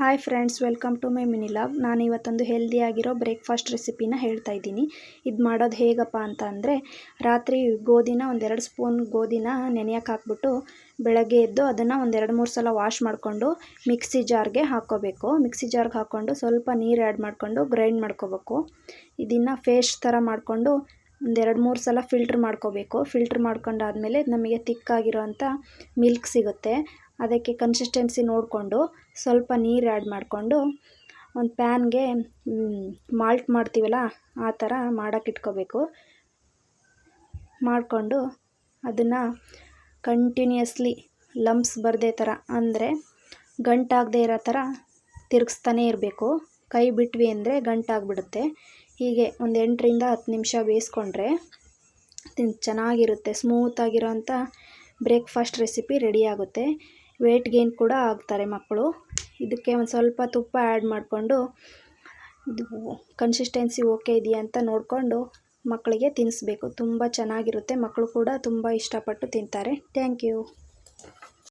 Hi friends, welcome to my mini vlog. ನಾನು ಇವತ್ತೊಂದು ಹೆಲ್ದಿಯಾಗಿರೋ breakfast ರೆಸಿಪಿನ ಹೇಳ್ತಾ ಇದ್ದೀನಿ. ಇದು ಮಾಡೋದು ಹೇಗಪ್ಪ ಅಂತ ಅಂದರೆ, ರಾತ್ರಿ ಗೋಧಿನ ಒಂದೆರಡು ಸ್ಪೂನ್ ಗೋಧಿನ ನೆನೆಯಕ್ಕೆ ಹಾಕ್ಬಿಟ್ಟು ಬೆಳಗ್ಗೆ ಎದ್ದು ಅದನ್ನು ಒಂದು 2-3 ಸಲ ವಾಶ್ ಮಾಡಿಕೊಂಡು ಮಿಕ್ಸಿ ಜಾರ್ಗೆ ಹಾಕ್ಕೋಬೇಕು. ಮಿಕ್ಸಿ ಜಾರ್ಗೆ ಹಾಕ್ಕೊಂಡು ಸ್ವಲ್ಪ ನೀರು ಆ್ಯಡ್ ಮಾಡಿಕೊಂಡು ಗ್ರೈಂಡ್ ಮಾಡ್ಕೋಬೇಕು. ಇದನ್ನು ಪೇಸ್ಟ್ ಥರ ಮಾಡಿಕೊಂಡು ಒಂದು 2-3 ಸಲ ಫಿಲ್ಟ್ರ್ ಮಾಡ್ಕೋಬೇಕು. ಫಿಲ್ಟ್ರ್ ಮಾಡ್ಕೊಂಡಾದಮೇಲೆ ನಮಗೆ ತಿಕ್ಕಾಗಿರೋಂಥ ಮಿಲ್ಕ್ ಸಿಗುತ್ತೆ. ಅದಕ್ಕೆ ಕನ್ಸಿಸ್ಟೆನ್ಸಿ ನೋಡಿಕೊಂಡು ಸ್ವಲ್ಪ ನೀರು ಆ್ಯಡ್ ಮಾಡಿಕೊಂಡು ಒಂದು ಪ್ಯಾನ್ಗೆ ಮಾಲ್ಟ್ ಮಾಡ್ತೀವಲ್ಲ ಆ ಥರ ಮಾಡೋಕ್ಕೆ ಇಟ್ಕೋಬೇಕು. ಮಾಡಿಕೊಂಡು ಅದನ್ನು ಕಂಟಿನ್ಯೂಸ್ಲಿ ಲಂಪ್ಸ್ ಬರದೇ ಥರ, ಅಂದರೆ ಗಂಟಾಗದೇ ಇರೋ ಥರ ತಿರುಗಿಸ್ತಾನೇ ಇರಬೇಕು. ಕೈ ಬಿಟ್ವಿ ಅಂದರೆ ಗಂಟಾಗ್ಬಿಡುತ್ತೆ. ಹೀಗೆ ಒಂದು 8-10 ನಿಮಿಷ ಬೇಯಿಸ್ಕೊಂಡ್ರೆ ಚೆನ್ನಾಗಿರುತ್ತೆ. ಸ್ಮೂತಾಗಿರೋಂಥ ಬ್ರೇಕ್ಫಾಸ್ಟ್ ರೆಸಿಪಿ ರೆಡಿಯಾಗುತ್ತೆ. ವೆಯ್ಟ್ ಗೇನ್ ಕೂಡ ಆಗ್ತಾರೆ ಮಕ್ಕಳು. ಇದಕ್ಕೆ ಒಂದು ಸ್ವಲ್ಪ ತುಪ್ಪ ಆ್ಯಡ್ ಮಾಡಿಕೊಂಡು ಇದು ಕನ್ಸಿಸ್ಟೆನ್ಸಿ ಓಕೆ ಇದೆಯಾ ಅಂತ ನೋಡಿಕೊಂಡು ಮಕ್ಕಳಿಗೆ ತಿನ್ನಿಸ್ಬೇಕು. ತುಂಬ ಚೆನ್ನಾಗಿರುತ್ತೆ. ಮಕ್ಕಳು ಕೂಡ ತುಂಬ ಇಷ್ಟಪಟ್ಟು ತಿಂತಾರೆ. Thank you.